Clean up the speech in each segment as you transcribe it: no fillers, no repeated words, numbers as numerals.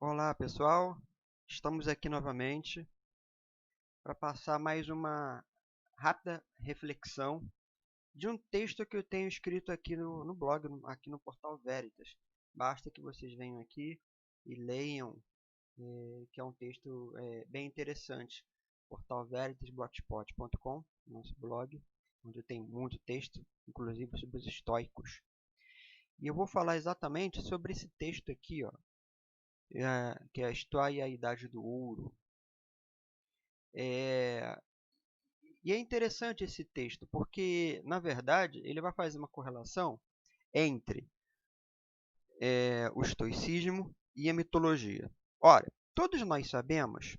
Olá, pessoal. Estamos aqui novamente para passar mais uma rápida reflexão de um texto que eu tenho escrito aqui no blog, aqui no portal Veritas. Basta que vocês venham aqui e leiam, que é um texto bem interessante. Portal veritasblogspot.com, nosso blog, onde tem muito texto, inclusive sobre os estoicos. E eu vou falar exatamente sobre esse texto aqui, ó, que é a História e a Idade do Ouro. É, E é interessante esse texto, porque, na verdade, ele vai fazer uma correlação entre o estoicismo e a mitologia. Ora, todos nós sabemos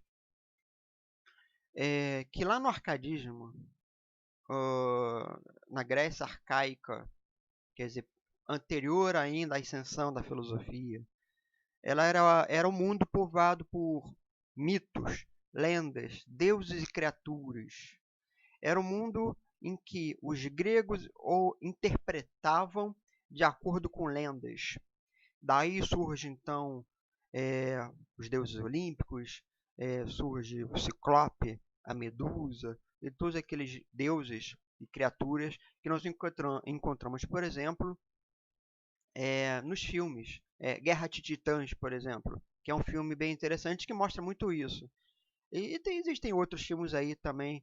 que lá no arcadismo, na Grécia arcaica, quer dizer, anterior ainda à ascensão da filosofia, ela era um mundo povoado por mitos, lendas, deuses e criaturas. Era um mundo em que os gregos o interpretavam de acordo com lendas. Daí surge, então, os deuses olímpicos, surge o Ciclope, a Medusa, e todos aqueles deuses e criaturas que nós encontramos, por exemplo, nos filmes. Guerra de Titãs, por exemplo, que é um filme bem interessante que mostra muito isso. Existem outros filmes aí também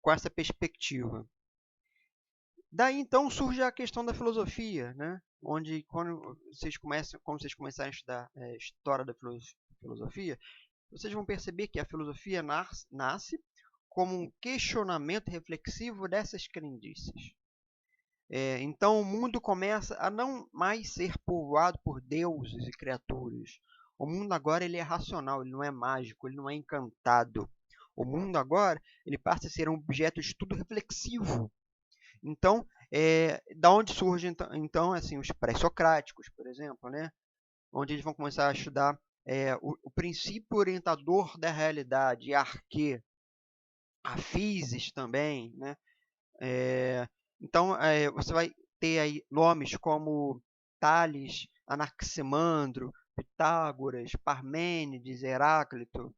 com essa perspectiva. Daí então surge a questão da filosofia, né? Onde quando vocês começarem a estudar história da filosofia, vocês vão perceber que a filosofia nasce como um questionamento reflexivo dessas crendices. Então o mundo começa a não mais ser povoado por deuses e criaturas. O mundo agora ele é racional, ele não é mágico, ele não é encantado. O mundo agora ele passa a ser um objeto de estudo reflexivo. Então, da onde surgem então assim os pré-socráticos, por exemplo, né? Onde eles vão começar a estudar o princípio orientador da realidade, a arquê, a physis também, né? Então, você vai ter aí nomes como Tales, Anaximandro, Pitágoras, Parmênides, Heráclito.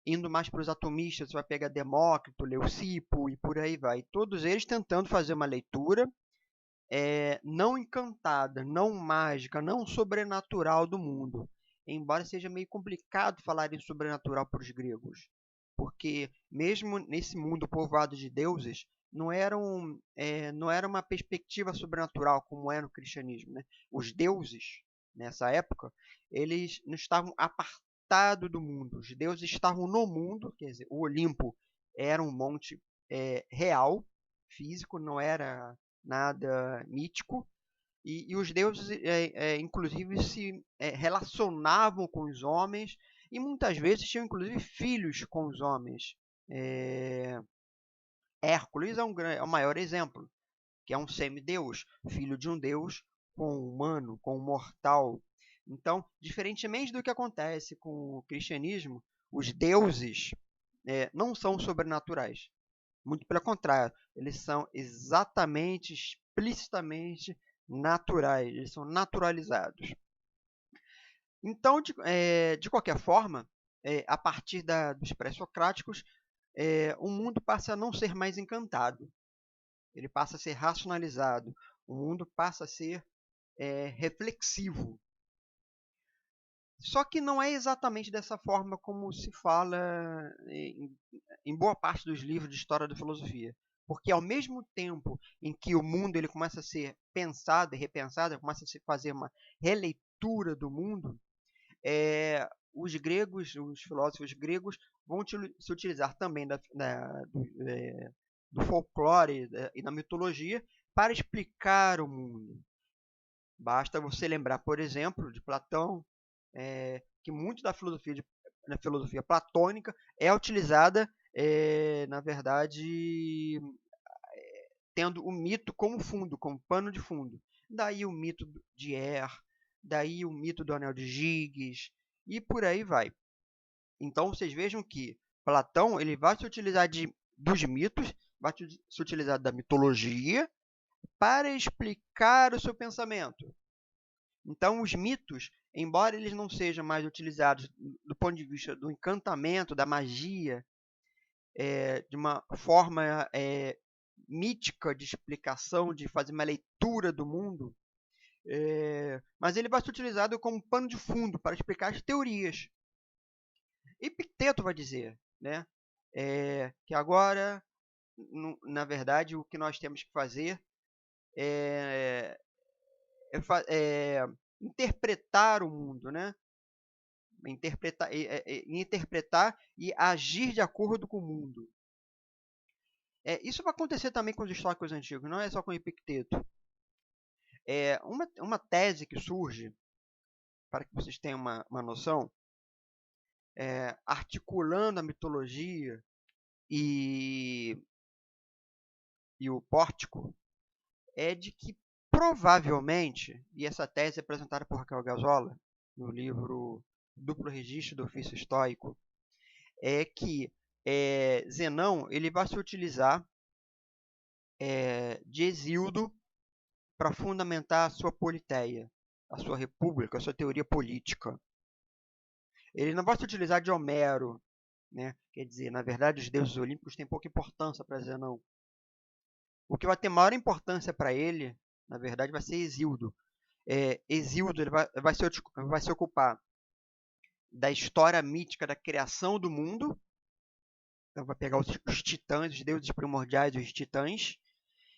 Indo mais para os atomistas, você vai pegar Demócrito, Leucipo e por aí vai. Todos eles tentando fazer uma leitura não encantada, não mágica, não sobrenatural do mundo. Embora seja meio complicado falar em sobrenatural para os gregos, porque mesmo nesse mundo povoado de deuses, não era uma perspectiva sobrenatural como é no cristianismo. Né? Os deuses, nessa época, eles não estavam apartados do mundo. Os deuses estavam no mundo, quer dizer, o Olimpo era um monte real, físico, não era nada mítico, e os deuses, inclusive, se relacionavam com os homens e muitas vezes tinham, inclusive, filhos com os homens. Hércules é o maior exemplo, que é um semideus, filho de um deus com um humano, com um mortal. Então, diferentemente do que acontece com o cristianismo, os deuses não são sobrenaturais. Muito pelo contrário, eles são exatamente, explicitamente naturais, eles são naturalizados. Então, de qualquer forma, a partir dos pré-socráticos, o mundo passa a não ser mais encantado, ele passa a ser racionalizado, o mundo passa a ser reflexivo. Só que não é exatamente dessa forma como se fala em boa parte dos livros de história da filosofia. Porque ao mesmo tempo em que o mundo ele começa a ser pensado e repensado, começa a se fazer uma releitura do mundo, os gregos, os filósofos gregos, vão se utilizar também do folclore e da mitologia para explicar o mundo. Basta você lembrar, por exemplo, de Platão, que muito da filosofia platônica é utilizada, na verdade, tendo o mito como fundo, como pano de fundo. Daí o mito de daí o mito do Anel de Giges, e por aí vai. Então, vocês vejam que Platão ele vai se utilizar dos mitos, vai se utilizar da mitologia para explicar o seu pensamento. Então, os mitos, embora eles não sejam mais utilizados do ponto de vista do encantamento, da magia, de uma forma mítica de explicação, de fazer uma leitura do mundo, mas ele vai ser utilizado como pano de fundo para explicar as teorias. Epicteto vai dizer, né, que agora, na verdade, o que nós temos que fazer é, interpretar o mundo, né? Interpretar e agir de acordo com o mundo. Isso vai acontecer também com os históricos antigos, não é só com Epicteto. Uma tese que surge, para que vocês tenham uma noção, articulando a mitologia e o pórtico, é de que provavelmente, e essa tese é apresentada por Raquel Gazola no livro Duplo Registro do Ofício Estoico, é que Zenão ele vai se utilizar de Hesíodo para fundamentar a sua politeia, a sua república, a sua teoria política. Ele não vai se utilizar de Homero, né? Quer dizer, na verdade, os deuses olímpicos têm pouca importância para Zenão. O que vai ter maior importância para ele, na verdade, vai ser Hesíodo. Hesíodo ele vai se ocupar da história mítica da criação do mundo. Então vai pegar os titãs, os deuses primordiais, os titãs.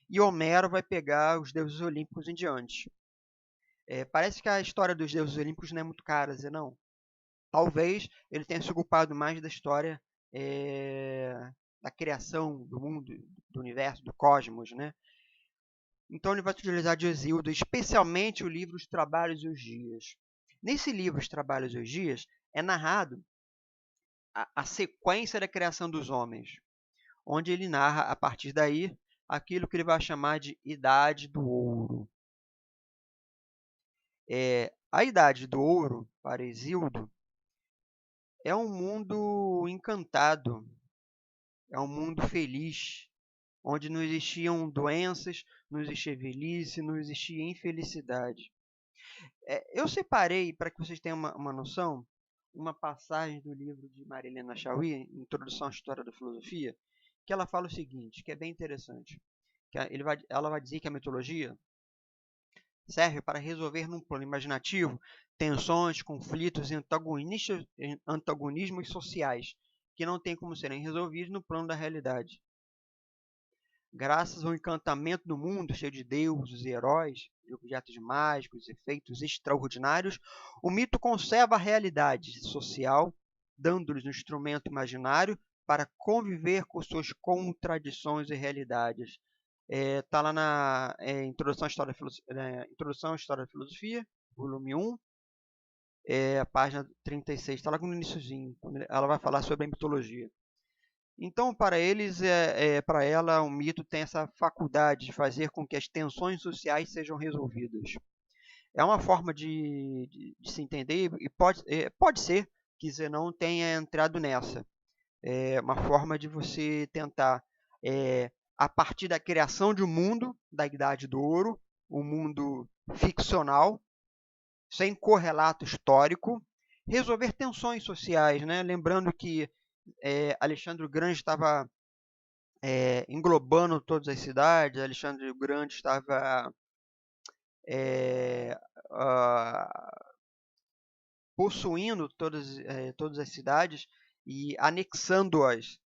E Homero vai pegar os deuses olímpicos em diante. Parece que a história dos deuses olímpicos não é muito cara, não. Talvez ele tenha se ocupado mais da história da criação do mundo, do universo, do cosmos, né? Então ele vai utilizar de Hesíodo, especialmente o livro Os Trabalhos e os Dias. Nesse livro Os Trabalhos e os Dias é narrado a sequência da criação dos homens, onde ele narra, a partir daí, aquilo que ele vai chamar de Idade do Ouro. A Idade do Ouro, para Hesíodo, é um mundo encantado, é um mundo feliz, onde não existiam doenças, não existia velhice, não existia infelicidade. Eu separei, para que vocês tenham uma noção, uma passagem do livro de Maria Helena Chauí, Introdução à História da Filosofia, que ela fala o seguinte, que é bem interessante. Que ela vai dizer que a mitologia serve para resolver num plano imaginativo tensões, conflitos e antagonismos sociais que não têm como serem resolvidos no plano da realidade. Graças ao encantamento do mundo, cheio de deuses e heróis, de objetos mágicos, efeitos extraordinários, o mito conserva a realidade social, dando-lhes um instrumento imaginário para conviver com suas contradições e realidades. Está lá na Introdução à História da Filosofia, volume 1, a página 36, está lá no iníciozinho, quando ela vai falar sobre a mitologia. Então, para eles, para ela, o mito tem essa faculdade de fazer com que as tensões sociais sejam resolvidas. É uma forma de se entender, e pode ser que Zenão tenha entrado nessa. É uma forma de você tentar, a partir da criação de um mundo, da Idade do Ouro, um mundo ficcional, sem correlato histórico, resolver tensões sociais, né? Lembrando que Alexandre o Grande estava englobando todas as cidades, Alexandre o Grande estava possuindo todas as cidades e anexando-as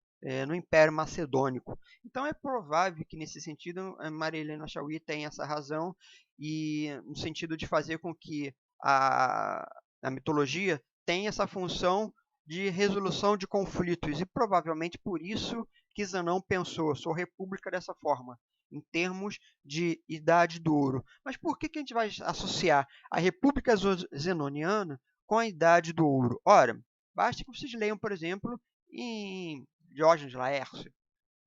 no Império Macedônico. Então é provável que, nesse sentido, Maria Helena Chauí tenha essa razão, e no sentido de fazer com que a mitologia tenha essa função de resolução de conflitos, e provavelmente por isso que Zenão pensou sua república dessa forma, em termos de Idade do Ouro. Mas por que a gente vai associar a República Zenoniana com a Idade do Ouro? Ora, basta que vocês leiam, por exemplo, em Diógenes Laércio.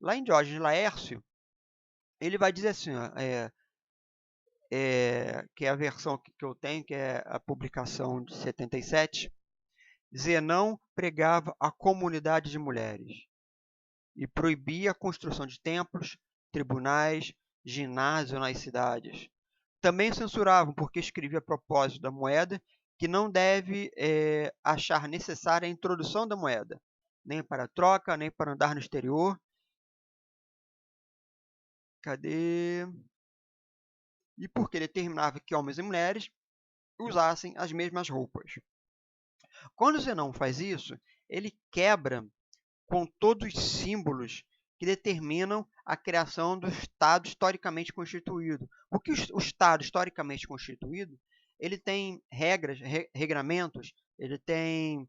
Lá em Diógenes Laércio, ele vai dizer assim, que é a versão que eu tenho, que é a publicação de 77, Zenão pregava a comunidade de mulheres e proibia a construção de templos, tribunais, ginásio nas cidades. Também censuravam porque escrevia a propósito da moeda que não deve achar necessária a introdução da moeda, nem para troca, nem para andar no exterior. Cadê? E porque determinava que homens e mulheres usassem as mesmas roupas. Quando Zenão faz isso, ele quebra com todos os símbolos que determinam a criação do Estado historicamente constituído. Porque o Estado historicamente constituído, ele tem regras, regramentos, ele tem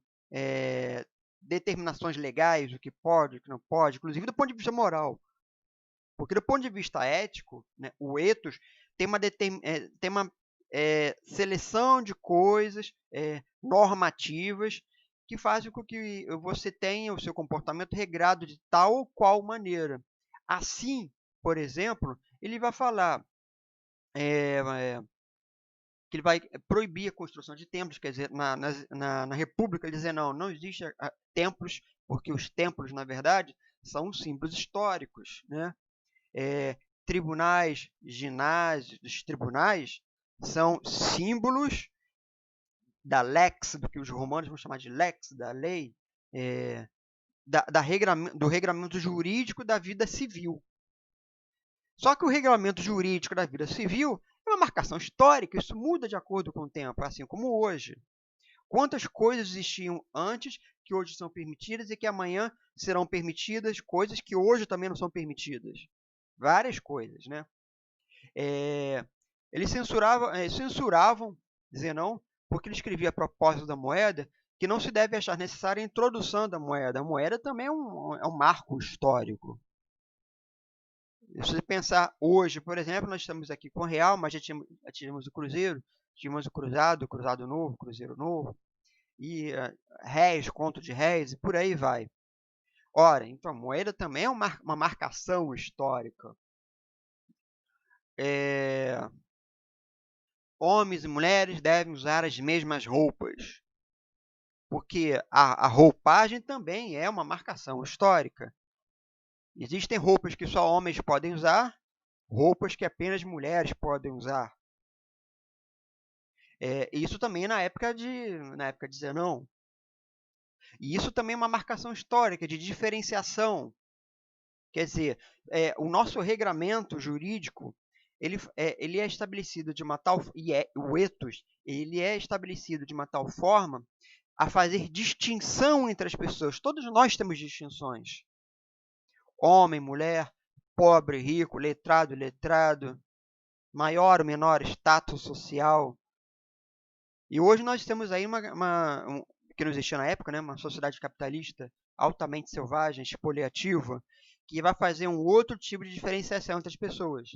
determinações legais, o que pode, o que não pode, inclusive do ponto de vista moral. Porque do ponto de vista ético, né, o ethos tem uma seleção de coisas normativas que fazem com que você tenha o seu comportamento regrado de tal ou qual maneira. Assim, por exemplo, ele vai falar que ele vai proibir a construção de templos, quer dizer, na República, ele dizer, não existe templos, porque os templos, na verdade, são símbolos históricos, né? Tribunais, ginásios, os tribunais são símbolos da lex, do que os romanos vão chamar de lex, da lei, do regramento jurídico da vida civil. Só que o regramento jurídico da vida civil é uma marcação histórica, isso muda de acordo com o tempo, assim como hoje. Quantas coisas existiam antes que hoje são permitidas e que amanhã serão permitidas, coisas que hoje também não são permitidas. Várias coisas, né? Eles censuravam Zenão porque ele escrevia a propósito da moeda que não se deve achar necessária a introdução da moeda. A moeda também é um marco histórico. Se você pensar hoje, por exemplo, nós estamos aqui com o real, mas já tínhamos o cruzeiro, tínhamos o cruzado novo, cruzeiro novo, e réis, conto de réis, e por aí vai. Ora, então a moeda também é uma marcação histórica. Homens e mulheres devem usar as mesmas roupas, porque a roupagem também é uma marcação histórica. Existem roupas que só homens podem usar, roupas que apenas mulheres podem usar. Isso também na época de Zenão. E isso também é uma marcação histórica de diferenciação. Quer dizer, o nosso regramento jurídico ele é estabelecido de uma tal o ethos ele é estabelecido de uma tal forma a fazer distinção entre as pessoas. Todos nós temos distinções. Homem, mulher, pobre, rico, letrado, iletrado, maior ou menor status social. E hoje nós temos aí que não existia na época, né, uma sociedade capitalista altamente selvagem, espoliativa, que vai fazer um outro tipo de diferenciação entre as pessoas,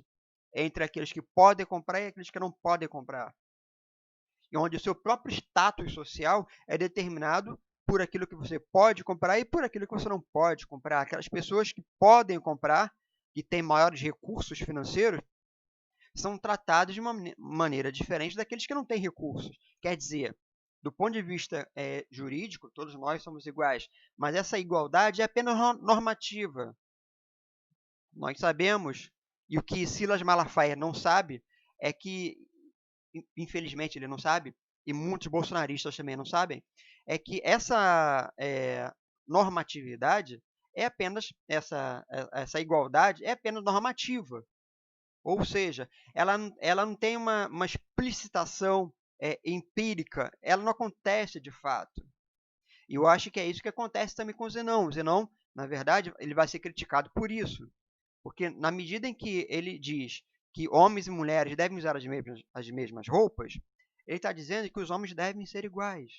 entre aqueles que podem comprar e aqueles que não podem comprar. E onde o seu próprio status social é determinado por aquilo que você pode comprar e por aquilo que você não pode comprar. Aquelas pessoas que podem comprar, que têm maiores recursos financeiros, são tratadas de uma maneira diferente daqueles que não têm recursos. Quer dizer, do ponto de vista jurídico, todos nós somos iguais, mas essa igualdade é apenas normativa. Nós sabemos, e o que Silas Malafaia não sabe, é que, infelizmente ele não sabe, e muitos bolsonaristas também não sabem, é que essa normatividade é apenas, essa igualdade é apenas normativa. Ou seja, ela não tem uma explicitação empírica, ela não acontece de fato. E eu acho que é isso que acontece também com o Zenão. O Zenão, na verdade, ele vai ser criticado por isso. Porque na medida em que ele diz que homens e mulheres devem usar as mesmas roupas, ele está dizendo que os homens devem ser iguais.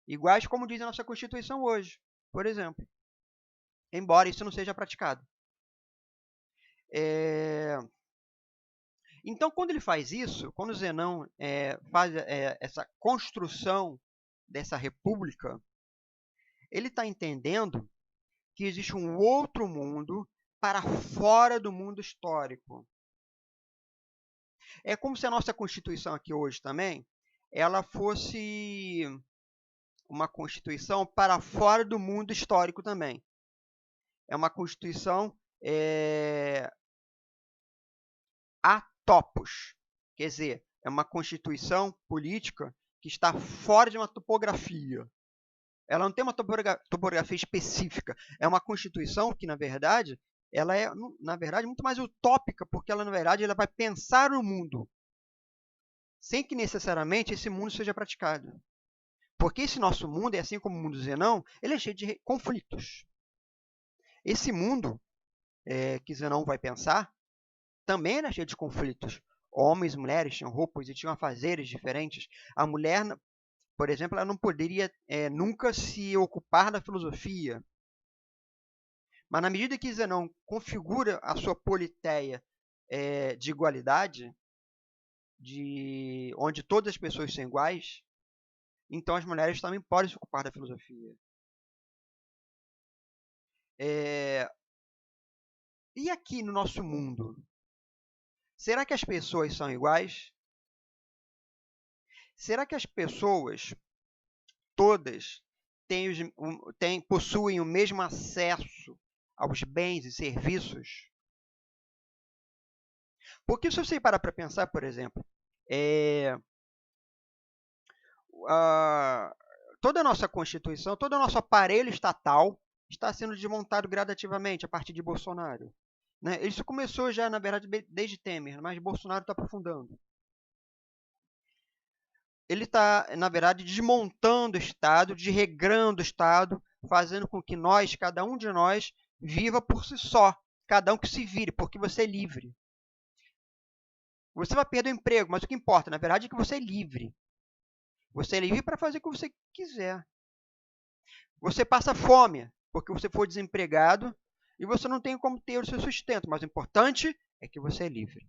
Iguais como diz a nossa Constituição hoje, por exemplo. Embora isso não seja praticado. Então, quando ele faz isso, quando Zenão faz essa construção dessa república, ele está entendendo que existe um outro mundo para fora do mundo histórico. É como se a nossa Constituição aqui hoje também, ela fosse uma Constituição para fora do mundo histórico também. É uma Constituição a topos. Quer dizer, é uma constituição política que está fora de uma topografia. Ela não tem uma topografia específica. É uma constituição que, na verdade, ela é, na verdade, muito mais utópica, porque ela, na verdade, ela vai pensar no mundo, sem que necessariamente esse mundo seja praticado. Porque esse nosso mundo, é assim como o mundo Zenão, ele é cheio de conflitos. Esse mundo que Zenão vai pensar também era cheio de conflitos. Homens e mulheres tinham roupas e tinham afazeres diferentes. A mulher, por exemplo, ela não poderia nunca se ocupar da filosofia. Mas na medida que Zenão configura a sua politeia de igualdade, onde todas as pessoas são iguais, então as mulheres também podem se ocupar da filosofia. E aqui no nosso mundo? Será que as pessoas são iguais? Será que as pessoas todas possuem o mesmo acesso aos bens e serviços? Porque se você parar para pensar, por exemplo, toda a nossa Constituição, todo o nosso aparelho estatal está sendo desmontado gradativamente a partir de Bolsonaro. Né? Isso começou já, na verdade, desde Temer, mas Bolsonaro está aprofundando. Ele está, na verdade, desmontando o Estado, desregrando o Estado, fazendo com que nós, cada um de nós, viva por si só. Cada um que se vire, porque você é livre. Você vai perder o emprego, mas o que importa, na verdade, é que você é livre. Você é livre para fazer o que você quiser. Você passa fome, porque você foi desempregado e você não tem como ter o seu sustento, mas o importante é que você é livre.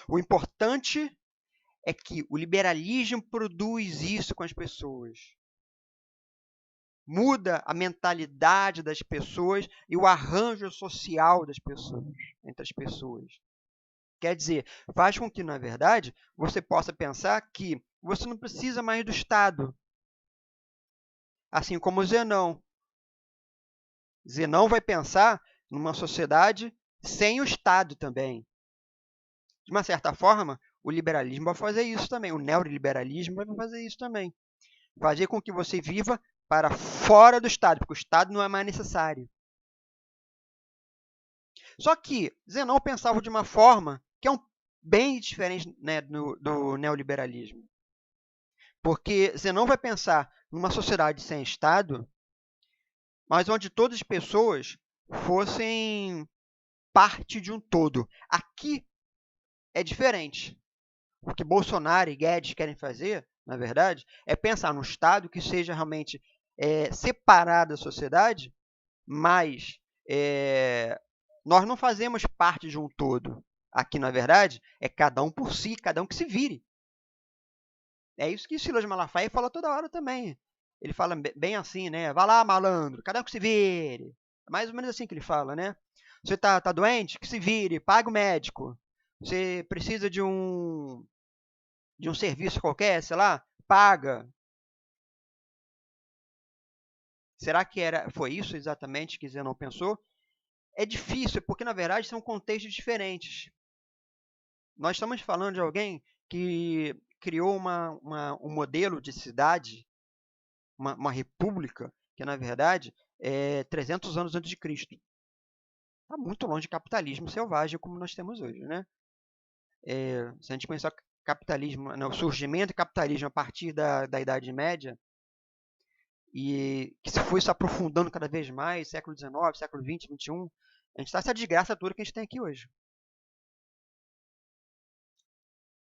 O importante é que o liberalismo produz isso com as pessoas. Muda a mentalidade das pessoas e o arranjo social das pessoas, entre as pessoas. Quer dizer, faz com que, na verdade, você possa pensar que você não precisa mais do Estado. Assim como Zenão. Zenão vai pensar numa sociedade sem o Estado também. De uma certa forma, o liberalismo vai fazer isso também. O neoliberalismo vai fazer isso também. Fazer com que você viva para fora do Estado, porque o Estado não é mais necessário. Só que Zenão pensava de uma forma que é bem diferente, né, do neoliberalismo. Porque Zenão vai pensar numa sociedade sem Estado, mas onde todas as pessoas fossem parte de um todo. Aqui é diferente. O que Bolsonaro e Guedes querem fazer, na verdade, é pensar num Estado que seja realmente separado da sociedade, mas nós não fazemos parte de um todo. Aqui, na verdade, é cada um por si, cada um que se vire. É isso que Silas Malafaia fala toda hora também. Ele fala bem assim, né? Vai lá, malandro, cada um que se vire. É mais ou menos assim que ele fala, né? Você tá doente? Que se vire, paga o médico. Você precisa de um serviço qualquer, sei lá, paga. Será que foi isso exatamente que Zenão pensou? É difícil, porque na verdade são contextos diferentes. Nós estamos falando de alguém que criou um modelo de cidade, uma república, que na verdade é 300 anos antes de Cristo. Está muito longe de capitalismo selvagem como nós temos hoje, né? Se a gente pensar capitalismo, o surgimento do capitalismo a partir da Idade Média, e que se foi se aprofundando cada vez mais, século XIX, século XX, XXI, a gente está essa desgraça toda que a gente tem aqui hoje.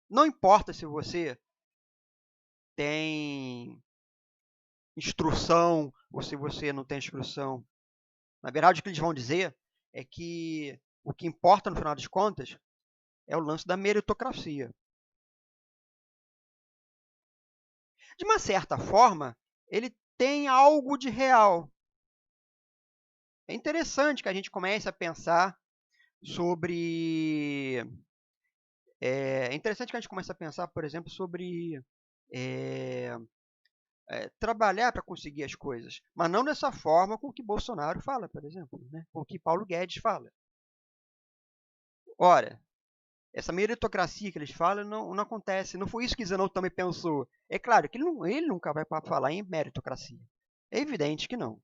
Não importa se você tem instrução ou se você não tem instrução. Na verdade, o que eles vão dizer é que o que importa, no final das contas, é o lance da meritocracia. De uma certa forma, ele tem algo de real. É interessante que a gente comece a pensar sobre... É interessante que a gente comece a pensar, por exemplo, sobre trabalhar para conseguir as coisas, mas não dessa forma com que Bolsonaro fala, por exemplo, né? Com que Paulo Guedes fala. Ora, Essa meritocracia que eles falam não acontece. Não foi isso que Zenão também pensou. É claro que ele nunca vai falar em meritocracia. É evidente que não.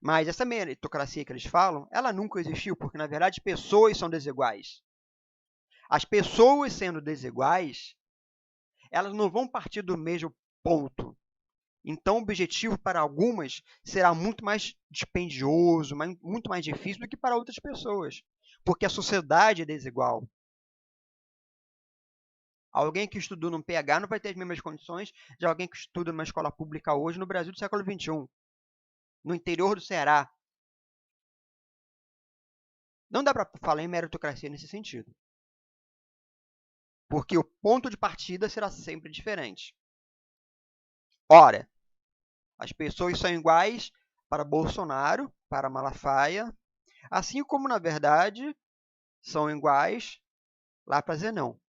Mas essa meritocracia que eles falam, ela nunca existiu, porque na verdade pessoas são desiguais. As pessoas sendo desiguais, elas não vão partir do mesmo ponto. Então, o objetivo para algumas será muito mais dispendioso, muito mais difícil do que para outras pessoas, porque a sociedade é desigual. Alguém que estudou num PH não vai ter as mesmas condições de alguém que estuda numa escola pública hoje no Brasil do século XXI, no interior do Ceará. Não dá para falar em meritocracia nesse sentido, porque o ponto de partida será sempre diferente. Ora, as pessoas são iguais para Bolsonaro, para Malafaia, assim como, na verdade, são iguais lá para Zenão,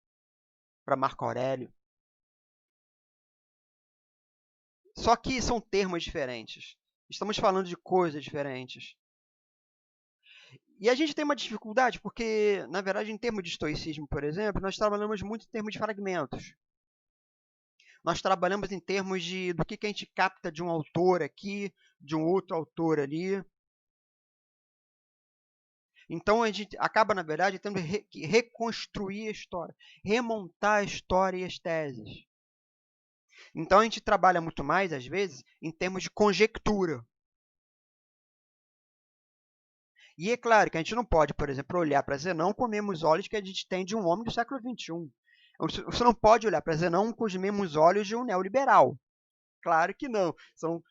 para Marco Aurélio. Só que são termos diferentes. Estamos falando de coisas diferentes. E a gente tem uma dificuldade porque, na verdade, em termos de estoicismo, por exemplo, nós trabalhamos muito em termos de fragmentos. Nós trabalhamos em termos do que a gente capta de um autor aqui, de um outro autor ali. Então, a gente acaba, na verdade, tendo que reconstruir a história, remontar a história e as teses. Então, a gente trabalha muito mais, às vezes, em termos de conjectura. E é claro que a gente não pode, por exemplo, olhar para Zenão com os mesmos olhos que a gente tem de um homem do século XXI. Você não pode olhar para Zenão com os mesmos olhos de um neoliberal. Claro que não. São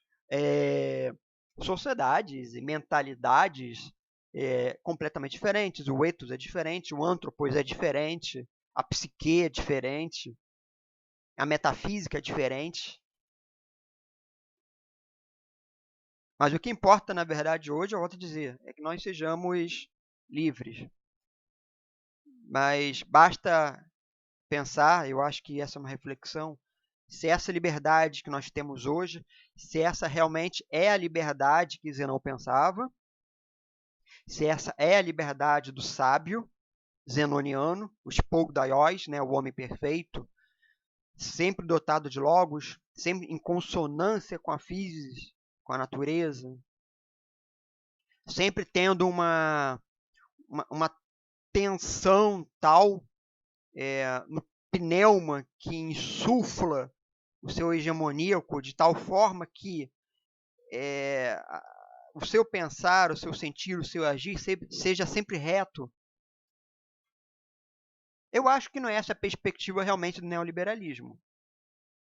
sociedades e mentalidades completamente diferentes. O ethos é diferente, o antropos é diferente, a psique é diferente, a metafísica é diferente. Mas o que importa, na verdade, hoje, eu volto a dizer, é que nós sejamos livres. Mas basta pensar, eu acho que essa é uma reflexão, se essa liberdade que nós temos hoje, se essa realmente é a liberdade que Zenão pensava, se essa é a liberdade do sábio zenoniano, o spoudaios, né, o homem perfeito, sempre dotado de logos, sempre em consonância com a física, com a natureza, sempre tendo uma tensão tal no pneuma que insufla o seu hegemoníaco de tal forma que o seu pensar, o seu sentir, o seu agir seja sempre reto. Eu acho que não é essa a perspectiva realmente do neoliberalismo.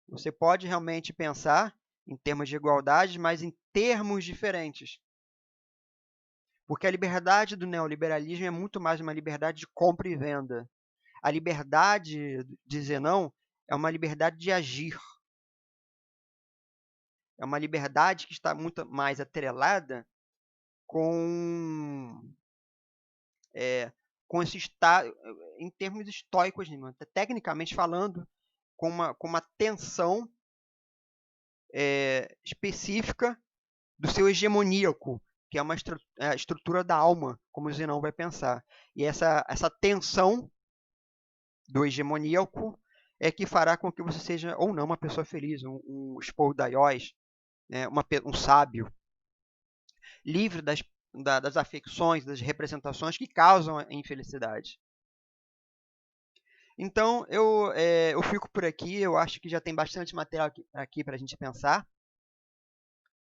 Você pode realmente pensar em termos de igualdade, mas em termos diferentes. Porque a liberdade do neoliberalismo é muito mais uma liberdade de compra e venda. A liberdade de Zenão é uma liberdade de agir. É uma liberdade que está muito mais atrelada com esse estado, em termos estoicos, tecnicamente falando, com uma tensão específica do seu hegemoníaco, que é uma estrutura da alma, como o Zenão vai pensar. E essa tensão do hegemoníaco é que fará com que você seja ou não uma pessoa feliz, um spoudaios, um sábio, livre das afecções, das representações que causam a infelicidade. Então, eu fico por aqui. Eu acho que já tem bastante material aqui para a gente pensar.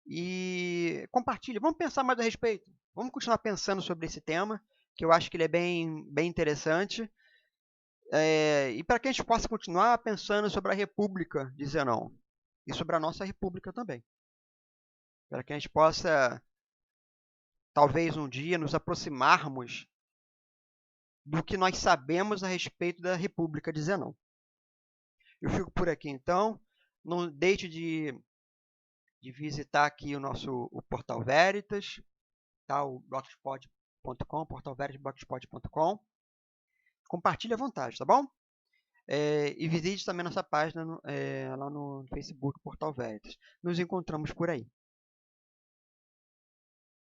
E compartilhe. Vamos pensar mais a respeito. Vamos continuar pensando sobre esse tema, que eu acho que ele é bem interessante. E para que a gente possa continuar pensando sobre a República de Zenão. E sobre a nossa República também. Para que a gente possa, talvez um dia, nos aproximarmos do que nós sabemos a respeito da República de Zenão. Eu fico por aqui, então. Não deixe de visitar aqui o Portal Veritas, tá? O blogspot.com, portalveritas.blogspot.com. Compartilhe à vontade, tá bom? E visite também nossa página lá no Facebook, Portal Veritas. Nos encontramos por aí.